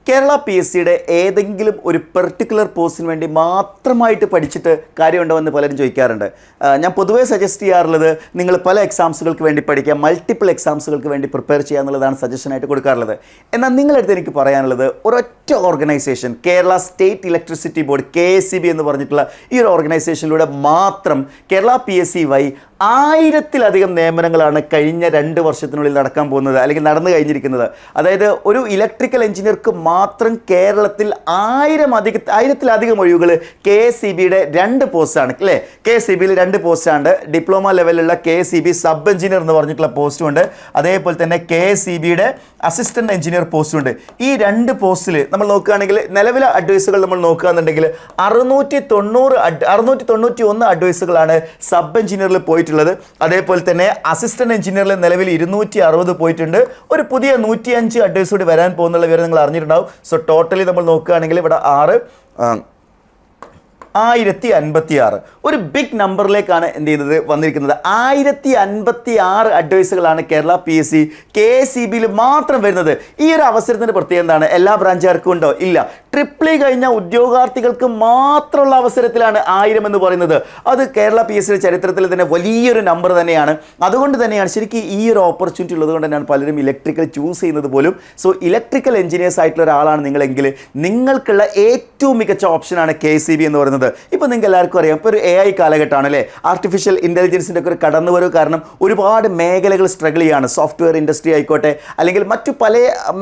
Kerala P S സിയുടെ ഏതെങ്കിലും ഒരു പെർട്ടിക്കുലർ പോസ്റ്റിന് വേണ്ടി മാത്രമായിട്ട് പഠിച്ചിട്ട് കാര്യമുണ്ടോ എന്ന് പലരും ചോദിക്കാറുണ്ട്. ഞാൻ പൊതുവേ സജസ്റ്റ് ചെയ്യാറുള്ളത് നിങ്ങൾ പല എക്സാംസുകൾക്ക് വേണ്ടി പഠിക്കുക, മൾട്ടിപ്പിൾ എക്സാംസുകൾക്ക് വേണ്ടി പ്രിപ്പയർ ചെയ്യുക എന്നുള്ളതാണ് സജഷനായിട്ട് കൊടുക്കാറുള്ളത്. എന്നാൽ നിങ്ങളടുത്ത് എനിക്ക് പറയാനുള്ളത് ഒരൊറ്റ organisation, Kerala state electricity board KSEB എന്ന് പറഞ്ഞിട്ടുള്ള ഈ ഒരു ഓർഗനൈസേഷനിലൂടെ മാത്രം കേരള PSC വഴി 1000-ലധികം നിയമനങ്ങളാണ് കഴിഞ്ഞ 2 വർഷത്തിനുള്ളിൽ നടക്കാൻ പോകുന്നത്, അല്ലെങ്കിൽ നടന്നു കഴിഞ്ഞിരിക്കുന്നത്. അതായത് ഒരു ഇലക്ട്രിക്കൽ എഞ്ചിനീയർക്ക് മാത്രം കേരളത്തിൽ 1000-ലധികം ഒഴിവുകൾ KSEBയുടെ 2 പോസ്റ്റാണ് അല്ലേ. KSEBയിൽ 2 പോസ്റ്റാണ്. ഡിപ്ലോമ ലെവലിലുള്ള KSEB സബ് എഞ്ചിനീയർ എന്ന് പറഞ്ഞിട്ടുള്ള പോസ്റ്റുമുണ്ട്. അതേപോലെ തന്നെ KSEBയുടെ അസിസ്റ്റന്റ് എഞ്ചിനീയർ പോസ്റ്റുമുണ്ട്. ഈ 2 പോസ്റ്റിൽ നമ്മൾ നോക്കുകയാണെങ്കിൽ നിലവിലെ അഡ്വൈസുകൾ നമ്മൾ നോക്കുകയാണെന്നുണ്ടെങ്കിൽ 691 അഡ്വൈസുകളാണ് സബ് എഞ്ചിനീയറിൽ പോയിട്ടുള്ളത്. അതേപോലെ തന്നെ അസിസ്റ്റന്റ് എഞ്ചിനീയറിൽ നിലവിൽ 260 പോയിട്ടുണ്ട്. ഒരു പുതിയ 105 അഡ്വൈസ് കൂടി വരാൻ പോകുന്നുള്ള വിവരം നിങ്ങൾ അറിഞ്ഞിട്ടുണ്ടാവും. സോ ടോട്ടലി നമ്മൾ നോക്കുകയാണെങ്കിൽ ഇവിടെ 1056 ഒരു ബിഗ് നമ്പറിലേക്കാണ് എന്ത് ചെയ്യുന്നത് വന്നിരിക്കുന്നത്. 1056 അഡ്വൈസുകളാണ് കേരള PSC KSEBയിൽ മാത്രം വരുന്നത്. ഈ ഒരു അവസരത്തിൻ്റെ പ്രത്യേകത എന്താണ്? എല്ലാ ബ്രാഞ്ചുകാർക്കും ഉണ്ടോ? ഇല്ല. ട്രിപ്പിളി കഴിഞ്ഞ ഉദ്യോഗാർത്ഥികൾക്ക് മാത്രമുള്ള അവസരത്തിലാണ് 1000 എന്ന് പറയുന്നത്. അത് കേരള PSCയുടെ ചരിത്രത്തിൽ തന്നെ വലിയൊരു നമ്പർ തന്നെയാണ്. അതുകൊണ്ട് തന്നെയാണ് ശരിക്കും ഈ ഒരു ഓപ്പർച്യൂണിറ്റി ഉള്ളത് കൊണ്ട് തന്നെയാണ് പലരും ഇലക്ട്രിക്കൽ ചൂസ് ചെയ്യുന്നത് പോലും. സോ ഇലക്ട്രിക്കൽ എഞ്ചിനീയേഴ്സ് ആയിട്ടുള്ള ഒരാളാണ് നിങ്ങളെങ്കിൽ നിങ്ങൾക്കുള്ള ഏറ്റവും മികച്ച ഓപ്ഷനാണ് KSEB എന്ന് പറയുന്നത്. ഇപ്പോൾ നിങ്ങൾക്ക് എല്ലാവർക്കും അറിയാം, ഇപ്പോൾ ഒരു AI കാലഘട്ടമാണ് അല്ലേ. ആർട്ടിഫിഷ്യൽ ഇൻ്റലിജൻസിൻ്റെ ഒക്കെ ഒരു കടന്നുവരവ് കാരണം ഒരുപാട് മേഖലകൾ സ്ട്രഗിൾ ചെയ്യാണ്. സോഫ്റ്റ്വെയർ ഇൻഡസ്ട്രി ആയിക്കോട്ടെ, അല്ലെങ്കിൽ മറ്റു പല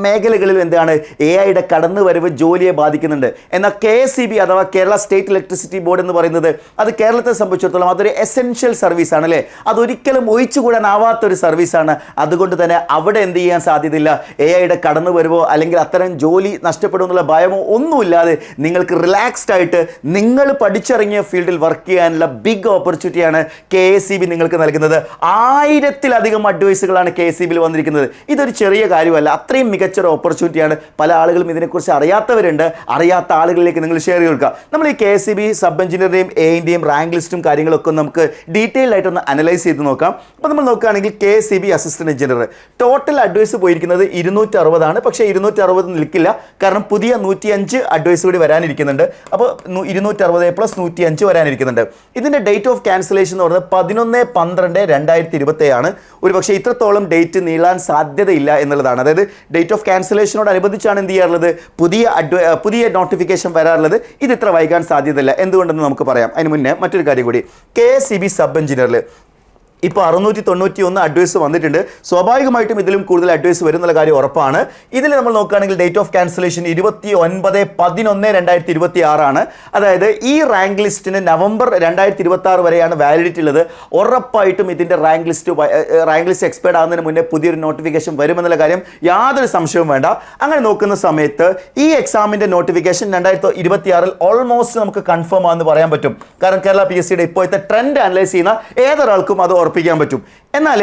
മേഖലകളിലും എന്താണ് AIയുടെ കടന്നുവരവ് ജോലിയെ ബാധിക്കുന്നുണ്ട്. എന്നാൽ KSEB അഥവാ കേരള സ്റ്റേറ്റ് ഇലക്ട്രിസിറ്റി ബോർഡ് എന്ന് പറയുന്നത് അത് കേരളത്തെ സംബന്ധിച്ചിടത്തോളം അതൊരു എസെൻഷ്യൽ സർവീസ് ആണ് അല്ലേ. അതൊരിക്കലും ഒഴിച്ചുകൂടാനാവാത്തൊരു സർവീസാണ്. അതുകൊണ്ട് തന്നെ അവിടെ എന്ത് ചെയ്യാൻ സാധ്യതയില്ല. AIയുടെ കടന്നുവരവോ അല്ലെങ്കിൽ അത്തരം ജോലി നഷ്ടപ്പെടുമെന്നുള്ള ഭയമോ ഒന്നുമില്ലാതെ നിങ്ങൾക്ക് റിലാക്സ്ഡ് ആയിട്ട് നിങ്ങൾ പഠിച്ചിറങ്ങിയ ഫീൽഡിൽ വർക്ക് ചെയ്യാനുള്ള ബിഗ് ഓപ്പർച്യൂണിറ്റിയാണ് KSEB നിങ്ങൾക്ക് നൽകുന്നത്. 1000-ലധികം അഡ്വൈസുകളാണ് KSEBയിൽ വന്നിരിക്കുന്നത്. ഇതൊരു ചെറിയ കാര്യമല്ല, അത്രയും മികച്ചൊരു ഓപ്പർച്യൂണിറ്റിയാണ്. പല ആളുകളും ഇതിനെക്കുറിച്ച് അറിയാത്തവരുണ്ട്. അറിയാത്ത ആളുകളിലേക്ക് നിങ്ങൾ ഷെയർ ചെയ്ത് കൊടുക്കുക. നമ്മൾ ഈ KSEB സബ് എഞ്ചിനീയറിൻ്റെയും AIൻ്റെയും റാങ്ക് ലിസ്റ്റും കാര്യങ്ങളൊക്കെ നമുക്ക് ഡീറ്റെയിൽ ആയിട്ടൊന്ന് അനലൈസ് ചെയ്ത് നോക്കാം. അപ്പോൾ നമ്മൾ നോക്കുകയാണെങ്കിൽ KSEB assistant engineer total advice പോയിരിക്കുന്നത് 260 ആണ്. പക്ഷേ 260 നിൽക്കില്ല, കാരണം പുതിയ 105 അഡ്വൈസ് കൂടി വരാനിരിക്കുന്നുണ്ട്. അപ്പോൾ 260 + 105 വരാനിരിക്കുന്നുണ്ട്. ഇതിൻ്റെ ഡേറ്റ് ഓഫ് ക്യാൻസലേഷൻ എന്ന് പറയുന്നത് 11/12/2027 ആണ്. ഒരു പക്ഷേ ഇത്രത്തോളം ഡേറ്റ് നീളാൻ സാധ്യതയില്ല എന്നുള്ളതാണ്. അതായത് ഡേറ്റ് ഓഫ് ക്യാൻസലേഷനോടനുബന്ധിച്ചാണ് എന്ത് ചെയ്യാറുള്ളത്, പുതിയ നോട്ടിഫിക്കേഷൻ വരാറുള്ളത്. ഇത് ഇത്ര വൈകാൻ സാധ്യതയില്ല. എന്തുകൊണ്ടെന്ന് നമുക്ക് പറയാം. അതിന് മുന്നേ മറ്റൊരു കാര്യം കൂടി, KSEB സബ് എഞ്ചിനീയറിൽ ഇപ്പോൾ 691 അഡ്വൈസ് വന്നിട്ടുണ്ട്. സ്വാഭാവികമായിട്ടും ഇതിലും കൂടുതൽ അഡ്വൈസ് വരും എന്നുള്ള കാര്യം ഉറപ്പാണ്. ഇതിൽ നമ്മൾ നോക്കുകയാണെങ്കിൽ ഡേറ്റ് ഓഫ് ക്യാൻസലേഷൻ 29/11/2026 ആണ്. അതായത് ഈ റാങ്ക് ലിസ്റ്റിന് നവംബർ 2026 വരെയാണ് വാലിഡിറ്റി ഉള്ളത്. ഉറപ്പായിട്ടും ഇതിൻ്റെ റാങ്ക് ലിസ്റ്റ് എക്സ്പയർഡ് ആകുന്നതിന് മുന്നേ പുതിയൊരു നോട്ടിഫിക്കേഷൻ വരുമെന്നുള്ള കാര്യം യാതൊരു സംശയവും വേണ്ട. അങ്ങനെ നോക്കുന്ന സമയത്ത് ഈ എക്സാമിൻ്റെ നോട്ടിഫിക്കേഷൻ 2026 ഓൾമോസ്റ്റ് നമുക്ക് കൺഫേം ആണെന്ന് പറയാൻ പറ്റും. കാരണം കേരള PSCയുടെ ഇപ്പോഴത്തെ ട്രെൻഡ് അനലൈസ് ചെയ്യുന്ന ഏതൊരാൾക്കും അത് ഉറപ്പിക്കാൻ പറ്റും. എന്നാൽ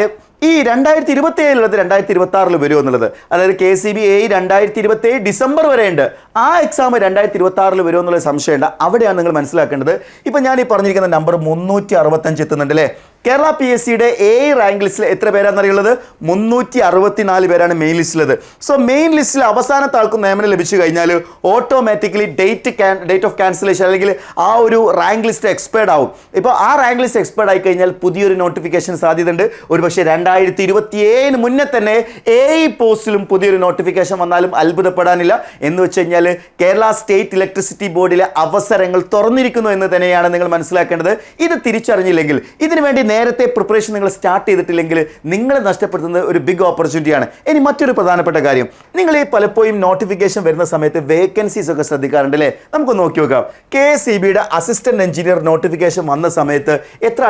ഈ 2027 2026 വരുമോ എന്നുള്ളത്, അതായത് KSEB AI 2027 ഡിസംബർ വരെയുണ്ട്. ആ എക്സാം 2026 വരുമോ എന്നുള്ള സംശയമുണ്ട്. അവിടെയാണ് നിങ്ങൾ മനസ്സിലാക്കേണ്ടത്. ഇപ്പം ഞാൻ ഈ പറഞ്ഞിരിക്കുന്ന നമ്പർ 365 എത്തുന്നുണ്ട് അല്ലേ. കേരള PSCയുടെ AI റാങ്ക് ലിസ്റ്റിൽ എത്ര പേരാണെന്നറിയുള്ളത്? 364 പേരാണ് മെയിൻ ലിസ്റ്റിലുള്ളത്. സോ മെയിൻ ലിസ്റ്റിൽ അവസാനത്തെ ആൾക്ക് നിയമനം ലഭിച്ചു കഴിഞ്ഞാൽ ഓട്ടോമാറ്റിക്കലി ഡേറ്റ് ഓഫ് ക്യാൻസലേഷൻ അല്ലെങ്കിൽ ആ ഒരു റാങ്ക് ലിസ്റ്റ് എക്സ്പയർഡ് ആവും. ഇപ്പോൾ ആ റാങ്ക് ലിസ്റ്റ് എക്സ്പയർഡ് ആയി കഴിഞ്ഞാൽ പുതിയൊരു നോട്ടിഫിക്കേഷൻ സാധ്യതയുണ്ട്. ഒരുപക്ഷെ 2027 മുന്നേ തന്നെ AI പോസ്റ്റിലും പുതിയൊരു നോട്ടിഫിക്കേഷൻ വന്നാലും അത്ഭുതപ്പെടാനില്ല. എന്ന് വെച്ച് കഴിഞ്ഞാൽ കേരള സ്റ്റേറ്റ് ഇലക്ട്രിസിറ്റി ബോർഡിലെ അവസരങ്ങൾ തുറന്നിരിക്കുന്നു എന്ന് തന്നെയാണ് നിങ്ങൾ മനസ്സിലാക്കേണ്ടത്. ഇത് തിരിച്ചറിഞ്ഞില്ലെങ്കിൽ, ഇതിനു വേണ്ടി നേരത്തെ പ്രിപ്പറേഷൻ നിങ്ങൾ സ്റ്റാർട്ട് ചെയ്തിട്ടില്ലെങ്കിൽ നിങ്ങൾ നഷ്ടപ്പെടുത്തുന്നത് ഒരു ബിഗ് ഓപ്പർച്യൂണിറ്റിയാണ്. ഇനി മറ്റൊരു പ്രധാനപ്പെട്ട കാര്യം, നിങ്ങൾ ഈ പലപ്പോഴും നോട്ടിഫിക്കേഷൻ വരുന്ന സമയത്ത് വേക്കൻസീസ് ഒക്കെ ശ്രദ്ധിക്കാറുണ്ട് അല്ലേ. നമുക്ക് നോക്കി നോക്കാം. KSEBയുടെ അസിസ്റ്റന്റ് എഞ്ചിനീയർ നോട്ടിഫിക്കേഷൻ വന്ന സമയത്ത് എത്ര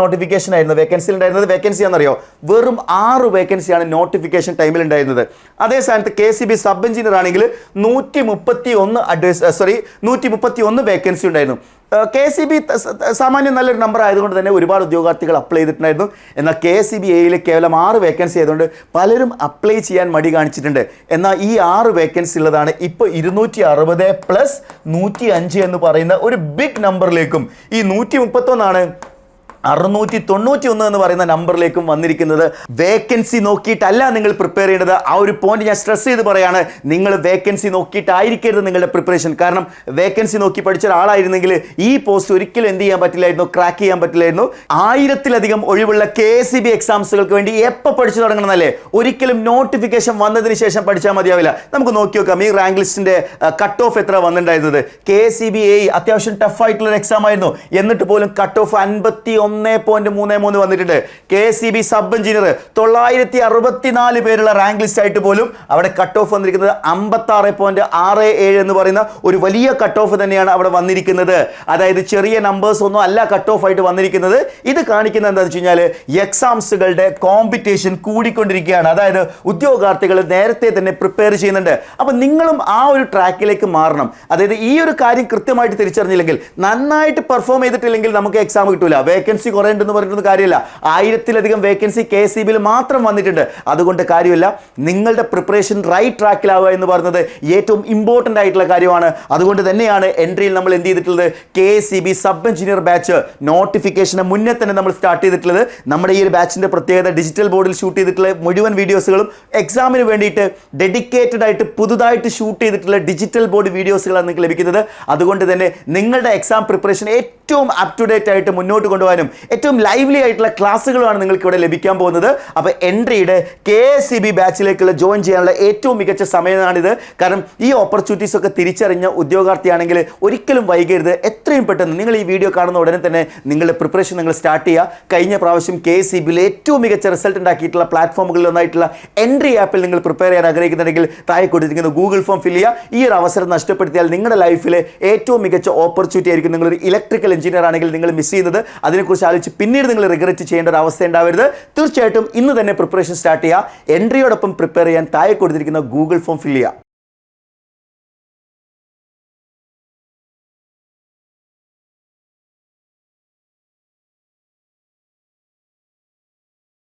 നോട്ടിഫിക്കേഷൻ ആയിരുന്നു വേക്കൻസി ഉണ്ടായിരുന്നത്? വേക്കൻസി ആണെന്നറിയോ? വെറും 6 വേക്കൻസിയാണ് നോട്ടിഫിക്കേഷൻ ടൈമിൽ ഉണ്ടായിരുന്നത്. അതേ സ്ഥാനത്ത് KSEB സബ് എഞ്ചിനീയർ ആണെങ്കിൽ 131 വേക്കൻസി ഉണ്ടായിരുന്നു. KSEB സാമാന്യം നല്ലൊരു നമ്പർ ആയതുകൊണ്ട് തന്നെ ഒരുപാട് ഉദ്യോഗാർത്ഥികൾ അപ്ലൈ ചെയ്തിട്ടുണ്ടായിരുന്നു. എന്നാൽ KSEB AI കേവലം 6 വേക്കൻസി ആയതുകൊണ്ട് പലരും അപ്ലൈ ചെയ്യാൻ മടി കാണിച്ചിട്ടുണ്ട്. എന്നാൽ ഈ 6 വേക്കൻസി ഉള്ളതാണ് ഇപ്പോൾ 260 + 105 എന്ന് പറയുന്ന ഒരു ബിഗ് നമ്പറിലേക്കും ഈ 131 691 എന്ന് പറയുന്ന നമ്പറിലേക്കും വന്നിരിക്കുന്നത്. വേക്കൻസി നോക്കിയിട്ടല്ല നിങ്ങൾ പ്രിപ്പയർ ചെയ്യേണ്ടത്. ആ ഒരു പോയിന്റ് ഞാൻ സ്ട്രെസ് ചെയ്ത് പറയാണ്. നിങ്ങൾ വേക്കൻസി നോക്കിയിട്ടായിരിക്കരുത് നിങ്ങളുടെ പ്രിപ്പറേഷൻ. കാരണം വേക്കൻസി നോക്കി പഠിച്ച ഒരാളായിരുന്നെങ്കിൽ ഈ പോസ്റ്റ് ഒരിക്കലും എന്ത് ചെയ്യാൻ പറ്റില്ലായിരുന്നു, ക്രാക്ക് ചെയ്യാൻ പറ്റില്ലായിരുന്നു. 1000-ലധികം ഒഴിവുള്ള KCB എക്സാംസുകൾക്ക് വേണ്ടി എപ്പോൾ പഠിച്ചു തുടങ്ങണമെന്നല്ലേ? ഒരിക്കലും നോട്ടിഫിക്കേഷൻ വന്നതിന് ശേഷം പഠിച്ചാൽ മതിയാവില്ല. നമുക്ക് നോക്കി നോക്കാം ഈ റാങ്ക് ലിസ്റ്റിന്റെ കട്ട് ഓഫ് എത്ര വന്നിട്ടുണ്ടായിരുന്നത്. KCB അത്യാവശ്യം ടഫ് ആയിട്ടുള്ള എക്സാം ആയിരുന്നു. എന്നിട്ട് പോലും കട്ട് ഓഫ് 51.33 വന്നിട്ടുണ്ട്. KCB സബ് എഞ്ചിനീയർ 964 പേരുള്ള റാങ്ക് ലിസ്റ്റ് ആയിട്ട് പോലും അവിടെ കട്ട് ഓഫ് വന്നിരിക്കുന്നത് 56.67 എന്ന് പറയുന്ന ഒരു വലിയ കട്ട് ഓഫ് തന്നെയാണ് അവിടെ വന്നിരിക്കുന്നത്. അതായത് ചെറിയ നമ്പേഴ്സ് ഒന്നും അല്ല കട്ട് ഓഫ് ആയിട്ട് വന്നിരിക്കുന്നത്. ഇത് കാണിക്കുന്നത് എന്താണെന്ന് വെച്ച് കഴിഞ്ഞാൽ എക്സാംസുകളുടെ കോമ്പറ്റീഷൻ കൂടിക്കൊണ്ടിരിക്കുകയാണ്. അതായത് ഉദ്യോഗാർത്ഥികൾ നേരത്തെ തന്നെ പ്രിപ്പയർ ചെയ്യുന്നുണ്ട്. അപ്പം നിങ്ങളും ആ ഒരു ട്രാക്കിലേക്ക് മാറണം. അതായത് ഈ ഒരു കാര്യം കൃത്യമായിട്ട് തിരിച്ചറിഞ്ഞില്ലെങ്കിൽ, നന്നായിട്ട് പെർഫോം ചെയ്തിട്ടില്ലെങ്കിൽ നമുക്ക് എക്സാം കിട്ടൂല. വേക്കൻസി കുറേ ഉണ്ടെന്ന് പറഞ്ഞിട്ട് കാര്യമില്ല. 1000-ലധികം വേക്കൻസി KCBയിൽ മാത്രം വന്നിട്ടുണ്ട്. അതുകൊണ്ട് കാര്യമില്ല. നിങ്ങളുടെ പ്രിപ്പറേഷൻ റൈറ്റ് ട്രാക്കിലാവുക എന്ന് പറയുന്നത് ഏറ്റവും ഇമ്പോർട്ടൻ്റ് ആയിട്ടുള്ള കാര്യമാണ്. അതുകൊണ്ട് തന്നെയാണ് എൻട്രിയിൽ നമ്മൾ എന്ത് ചെയ്തിട്ടുള്ളത്, KCB സബ് എഞ്ചിനീയർ ബാച്ച് നോട്ടിഫിക്കേഷന് മുന്നേ തന്നെ നമ്മൾ സ്റ്റാർട്ട് ചെയ്തിട്ടുള്ളത്. നമ്മുടെ ഈ ഒരു ബാച്ചിൻ്റെ പ്രത്യേകത ഡിജിറ്റൽ ബോർഡിൽ ഷൂട്ട് ചെയ്തിട്ടുള്ള മുഴുവൻ വീഡിയോസുകളും എക്സാമിന് വേണ്ടിയിട്ട് ഡെഡിക്കേറ്റഡ് ആയിട്ട് പുതുതായിട്ട് ഷൂട്ട് ചെയ്തിട്ടുള്ള ഡിജിറ്റൽ ബോർഡ് വീഡിയോസുകളാണ് നിങ്ങൾക്ക് ലഭിക്കുന്നത്. അതുകൊണ്ട് തന്നെ നിങ്ങളുടെ എക്സാം പ്രിപ്പറേഷൻ ഏറ്റവും അപ് ടു ഡേറ്റ് ആയിട്ട് മുന്നോട്ട് കൊണ്ടുപോകാനും ഏറ്റവും ലൈവ്ലി ആയിട്ടുള്ള ക്ലാസ്സുകളാണ് നിങ്ങൾക്ക് ഇവിടെ ലഭിക്കാൻ പോകുന്നത്. അപ്പോൾ എൻട്രിയുടെ KCB ബാച്ചിലേക്കുള്ള ജോയിൻ ചെയ്യാനുള്ള ഏറ്റവും മികച്ച സമയമാണിത്. കാരണം ഈ ഓപ്പർച്യൂണിറ്റീസ് ഒക്കെ തിരിച്ചറിഞ്ഞ ഉദ്യോഗാർത്ഥിയാണെങ്കിൽ ഒരിക്കലും വൈകരുത്. എത്രയും പെട്ടെന്ന് നിങ്ങൾ ഈ വീഡിയോ കാണുന്ന ഉടനെ തന്നെ നിങ്ങളുടെ പ്രിപ്പറേഷൻ നിങ്ങൾ സ്റ്റാർട്ട് ചെയ്യുക. കഴിഞ്ഞ പ്രാവശ്യം KCBയിൽ ഏറ്റവും മികച്ച റിസൾട്ട് ഉണ്ടാക്കിയിട്ടുള്ള പ്ലാറ്റ്ഫോമുകളിൽ ഒന്നായിട്ടുള്ള എൻട്രി ആപ്പിൽ നിങ്ങൾ പ്രിപ്പയർ ചെയ്യാൻ ആഗ്രഹിക്കുന്നുണ്ടെങ്കിൽ താഴെ കൊടുത്തിരിക്കുന്ന ഗൂഗിൾ ഫോം ഫില്ല് ചെയ്യുക. ഈ ഒരു അവസരം നഷ്ടപ്പെടുത്തിയാൽ നിങ്ങളുടെ ലൈഫിലെ ഏറ്റവും മികച്ച ഓപ്പർച്യൂണിറ്റി ആയിരിക്കും. നിങ്ങളൊരു ഇലക്ട്രിക്കൽ എഞ്ചിനീയർ ആണെങ്കിൽ നിങ്ങൾ മിസ് ചെയ്യുന്നത്. അതിനെക്കുറിച്ച് ആലോചിച്ച് പിന്നീട് നിങ്ങൾ റിഗ്രറ്റ് ചെയ്യേണ്ട ഒരു അവസ്ഥ ഉണ്ടാവരുത്. തീർച്ചയായിട്ടും ഇന്ന് തന്നെ പ്രിപ്പറേഷൻ സ്റ്റാർട്ട് ചെയ്യുക. എൻട്രിയോടൊപ്പം പ്രിപ്പയർ ചെയ്യാൻ താഴെ കൊടുത്തിരിക്കുന്ന ഗൂഗിൾ ഫോം ഫില്ല് ചെയ്യുക.